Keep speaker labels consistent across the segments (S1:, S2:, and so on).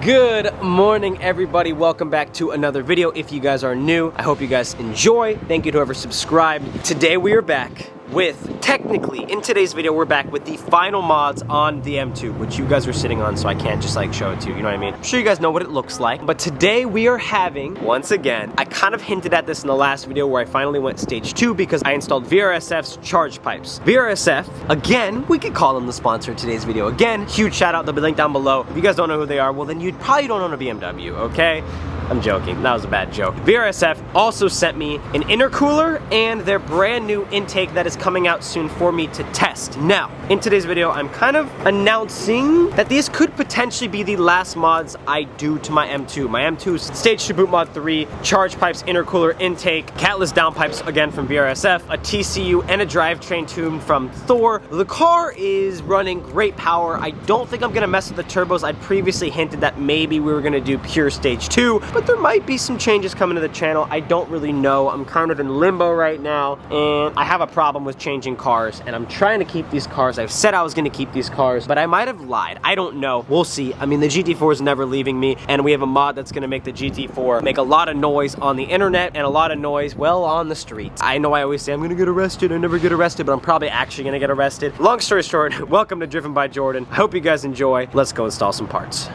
S1: Good morning, everybody. Welcome back to another video. If you guys are new, I hope you guys enjoy. Thank you to whoever subscribed. Today we are back with, technically, in today's video, we're back with the final mods on the M2, which you guys are sitting on, so I can't just like show it to you, you know what I mean? I'm sure you guys know what it looks like, but today we are having, once again, I kind of hinted at this in the last video where I finally went stage 2 because I installed VRSF's charge pipes. VRSF, again, we could call them the sponsor of today's video. Again, huge shout out, they'll be linked down below. If you guys don't know who they are, well then you probably don't own a BMW, okay? I'm joking, that was a bad joke. VRSF also sent me an intercooler and their brand new intake that is coming out soon for me to test. Now, in today's video, I'm kind of announcing that these could potentially be the last mods I do to my M2. My M2's Stage 2 Boot Mod 3, charge pipes, intercooler, intake, catless downpipes again from VRSF, a TCU, and a drivetrain tune from Thor. The car is running great power. I don't think I'm gonna mess with the turbos. I'd previously hinted that maybe we were gonna do pure Stage 2, but there might be some changes coming to the channel. I don't really know. I'm kind of in limbo right now, and I have a problem with changing cars, and I'm trying to keep these cars. I've said I was gonna keep these cars, but I might have lied. I don't know. We'll see. I mean, the GT4 is never leaving me, and we have a mod that's gonna make the GT4 make a lot of noise on the internet and a lot of noise, well, on the streets. I know I always say I'm gonna get arrested. I never get arrested, but I'm probably actually gonna get arrested. Long story short, welcome to Driven by Jordan. I hope you guys enjoy. Let's go install some parts.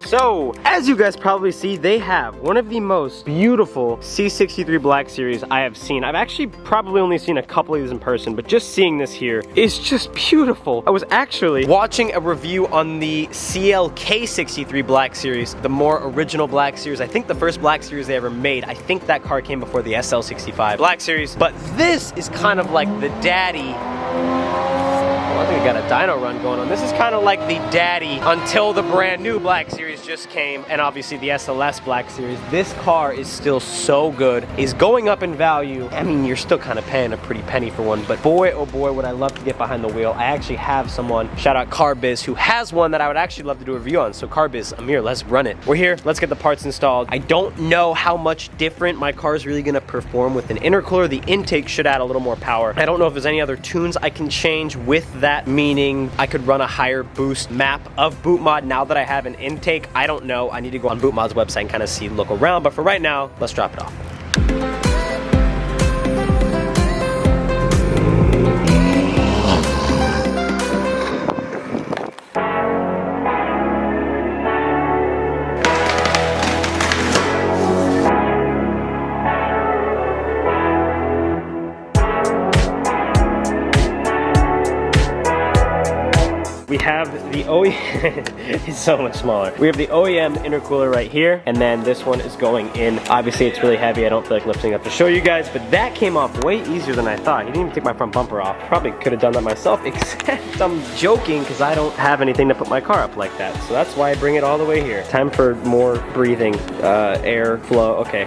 S1: So, as you guys probably see, they have one of the most beautiful C63 Black Series I have seen. I've actually probably only seen a couple of these in person, but just seeing this here is just beautiful. I was actually watching a review on the CLK63 Black Series, the more original Black Series. I think the first Black Series they ever made. I think that car came before the SL65 Black Series, but this is kind of like the daddy. I think we got a dyno run going on. This is kind of like the daddy until the brand new Black Series just came, and obviously the SLS Black Series. This car is still so good, is going up in value. I mean, you're still kind of paying a pretty penny for one, but boy, oh boy, would I love to get behind the wheel. I actually have someone, shout out CarBiz, who has one that I would actually love to do a review on. So CarBiz, Amir, let's run it. We're here, let's get the parts installed. I don't know how much different my car is really gonna perform with an intercooler. The intake should add a little more power. I don't know if there's any other tunes I can change with that, meaning I could run a higher boost map of boot mod now that I have an intake. I don't know. I need to go on boot mod's website and kind of see, look around, but for right now, let's drop it off. We have the OEM, it's so much smaller. We have the OEM intercooler right here, and then this one is going in. Obviously it's really heavy, I don't feel like lifting up to show you guys, but that came off way easier than I thought. He didn't even take my front bumper off. Probably could have done that myself, except I'm joking because I don't have anything to put my car up like that. So that's why I bring it all the way here. Time for more breathing, air flow, okay.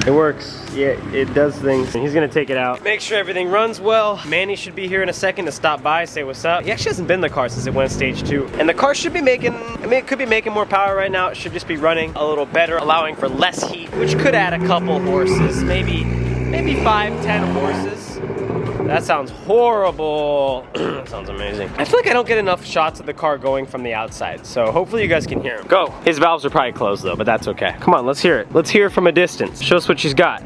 S1: It works. Yeah, it does things. And he's gonna take it out. Make sure everything runs well. Manny should be here in a second to stop by, say what's up. He actually hasn't been in the car since it went stage 2. And the car should be making, I mean, it could be making more power right now. It should just be running a little better, allowing for less heat, which could add a couple horses, maybe 5, 10 horses. That sounds horrible. That sounds amazing. I feel like I don't get enough shots of the car going from the outside, so hopefully you guys can hear him. Go. His valves are probably closed though, but that's okay. Come on, let's hear it. Let's hear it from a distance. Show us what she's got.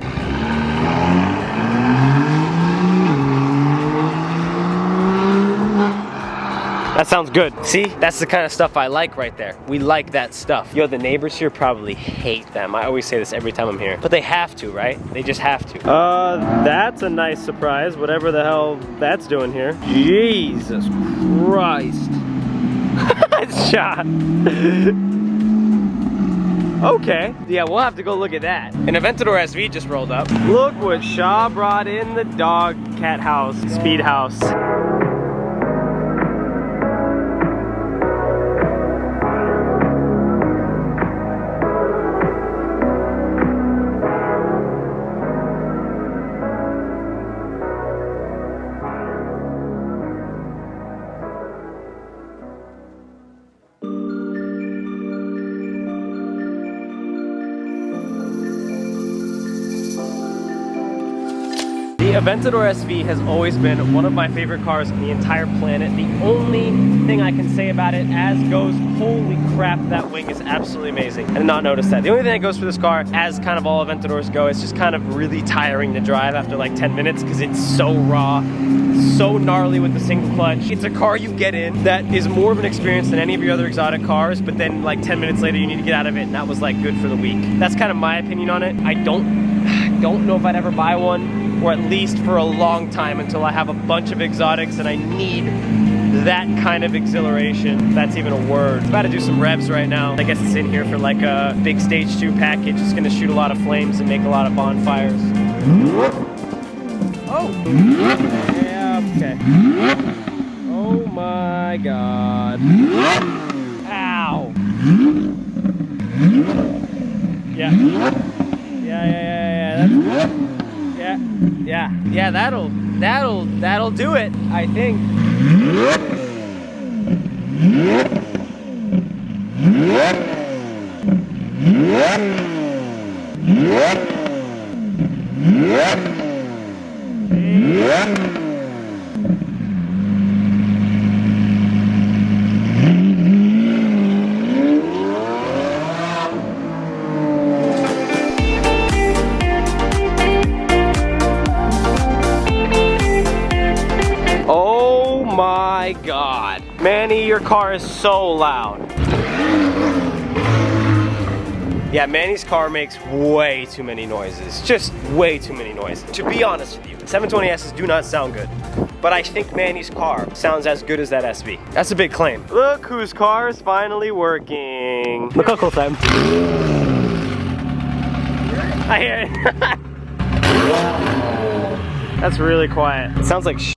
S1: That sounds good. See, that's the kind of stuff I like right there. We like that stuff. Yo, the neighbors here probably hate them. I always say this every time I'm here, but they have to, right? They just have to. That's a nice surprise, whatever the hell that's doing here. Jesus Christ. It's shot. Okay, yeah, we'll have to go look at that. An Aventador SV just rolled up. Look what Shaw brought in the dog cat house, speed house. The Aventador SV has always been one of my favorite cars on the entire planet. The only thing I can say about it as goes, holy crap, that wing is absolutely amazing. I did not notice that. The only thing that goes for this car, as kind of all Aventadors go, it's just kind of really tiring to drive after like 10 minutes because it's so raw, so gnarly with the single clutch. It's a car you get in that is more of an experience than any of your other exotic cars, but then like 10 minutes later you need to get out of it, and that was like good for the week. That's kind of my opinion on it. I don't know if I'd ever buy one, or at least for a long time until I have a bunch of exotics and I need that kind of exhilaration, if that's even a word. I'm about to do some revs right now. I guess it's in here for like a big stage 2 package. It's gonna shoot a lot of flames and make a lot of bonfires. Oh! Yeah, okay. Oh my God. Ow! Yeah. Yeah, that'll do it, I think. My God. Manny, your car is so loud. Yeah, Manny's car makes way too many noises. Just way too many noises. To be honest with you, 720Ss do not sound good. But I think Manny's car sounds as good as that SV. That's a big claim. Look whose car is finally working. Look how close I am. I hear it. That's really quiet. It sounds like shit.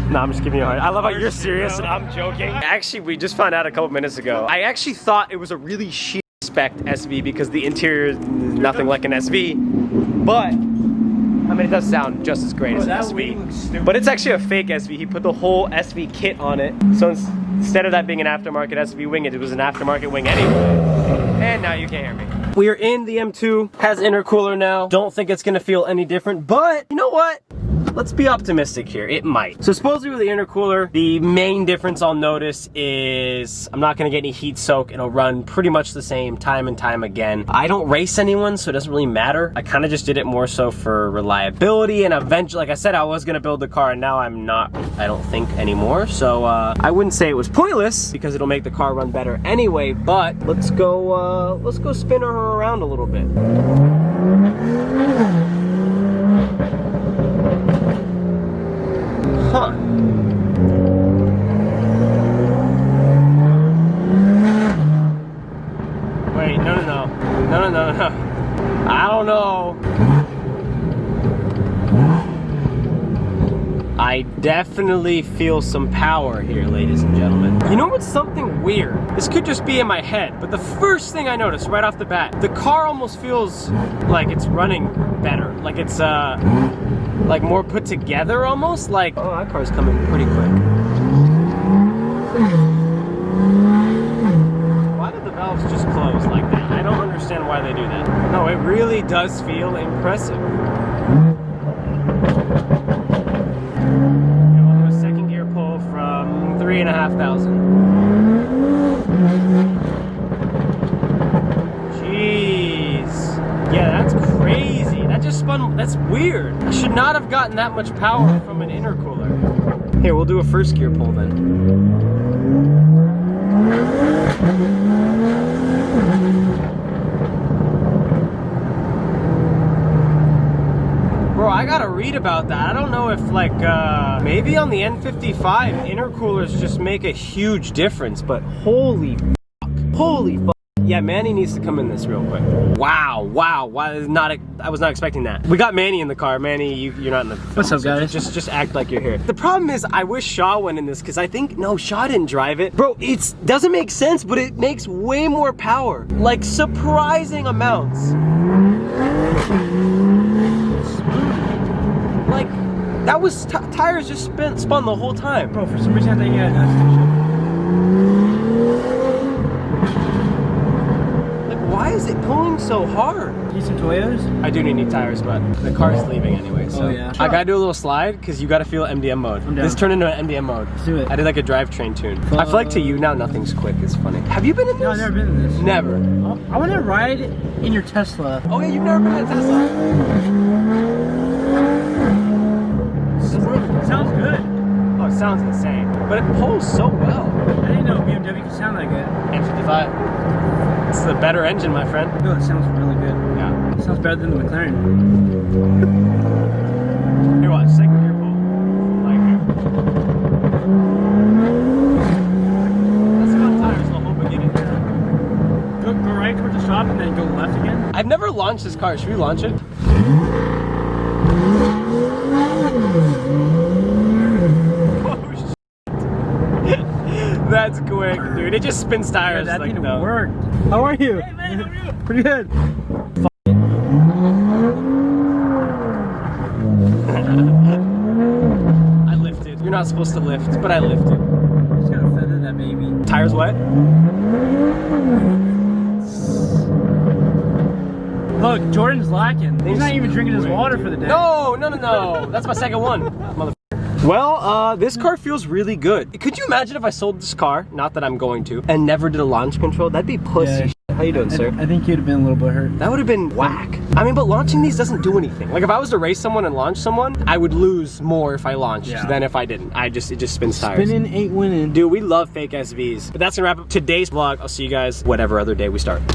S1: No, I'm just giving you a hard time. I love how you're serious and I'm joking. Actually, we just found out a couple minutes ago. I actually thought it was a really shit spec SV because the interior is nothing like an SV. But, I mean, it does sound just as great as an SV. But it's actually a fake SV. He put the whole SV kit on it. So instead of that being an aftermarket SV wing, it was an aftermarket wing anyway. And now you can't hear me. We are in the M2, has intercooler now. Don't think it's gonna feel any different, but you know what? Let's be optimistic here, it might. So supposedly with the intercooler, the main difference I'll notice is I'm not gonna get any heat soak. It'll run pretty much the same time and time again. I don't race anyone, so it doesn't really matter. I kind of just did it more so for reliability, and eventually, like I said, I was gonna build the car, and now I'm not, I don't think, anymore. So I wouldn't say it was pointless, because it'll make the car run better anyway, but let's go spin her around a little bit. Huh. Wait, no. I don't know. I definitely feel some power here, ladies and gentlemen. You know what's something weird? This could just be in my head, but the first thing I noticed right off the bat, the car almost feels like it's running better. Like it's, like more put together almost. Like, oh, that car's coming pretty quick. Why did the valves just close like that? I don't understand why they do that. No, it really does feel impressive. 3,500. Jeez. Yeah, that's crazy. That just spun, that's weird. I should not have gotten that much power from an intercooler. Here, we'll do a first gear pull then. Bro, I gotta read about that. I don't know if like, maybe on the N55, intercoolers just make a huge difference, but holy fuck. Yeah, Manny needs to come in this real quick. Wow, I was not expecting that. We got Manny in the car. Manny, you're not in the film.
S2: What's up, guys?
S1: Just act like you're here. The problem is, I wish Shaw went in this, because I think, no, Shaw didn't drive it. Bro, it doesn't make sense, but it makes way more power. Like, surprising amounts. Like, that was, tires just spun the whole time.
S2: Bro, for some reason I think you had
S1: Why is it pulling so hard?
S2: Need some Toyos?
S1: I do need new tires, but the car's leaving anyway, so.
S2: Oh, yeah.
S1: I gotta do a little slide, because you gotta feel MDM mode.
S2: I'm down.
S1: This turned into an MDM mode.
S2: Let's do it.
S1: I did like a drivetrain tune. I feel like to you now, nothing's quick. It's funny. Have you been in this?
S2: No, I've never been in this.
S1: Never.
S2: I want to ride in your Tesla.
S1: Oh yeah, you've never been in a Tesla?
S2: Sounds good.
S1: Oh, it sounds insane. But it pulls so well.
S2: I didn't know BMW could sound that good.
S1: N55. It's the better engine, my friend.
S2: No, it sounds really good.
S1: Yeah.
S2: It sounds better than the McLaren.
S1: Here, watch. Second gear pull. Like here. That's fun tires the whole beginning.
S2: Go right towards the shop and then go left again.
S1: I've never launched this car. Should we launch it? That's quick, dude. It just spins tires.
S2: Yeah, that
S1: like
S2: thing
S1: no.
S2: worked. How are you? Hey man, how are you? Pretty good.
S1: I lifted. You're not supposed to lift, but I lifted.
S2: Just gotta feather that baby.
S1: Tires wet?
S2: Look, Jordan's lacking. He's not even drinking his water for the day.
S1: No. That's my second one, motherfucker. Well, this car feels really good. Could you imagine if I sold this car, not that I'm going to, and never did a launch control? That'd be pussy.
S2: Yeah.
S1: Shit. How you doing, sir?
S2: I think you'd have been a little bit hurt.
S1: That would have been whack. I mean, but launching these doesn't do anything. Like if I was to race someone and launch someone, I would lose more if I launched than if I didn't. It just spins tires.
S2: Spinning ain't winning.
S1: Dude, we love fake SVs. But that's gonna wrap up today's vlog. I'll see you guys whatever other day we start.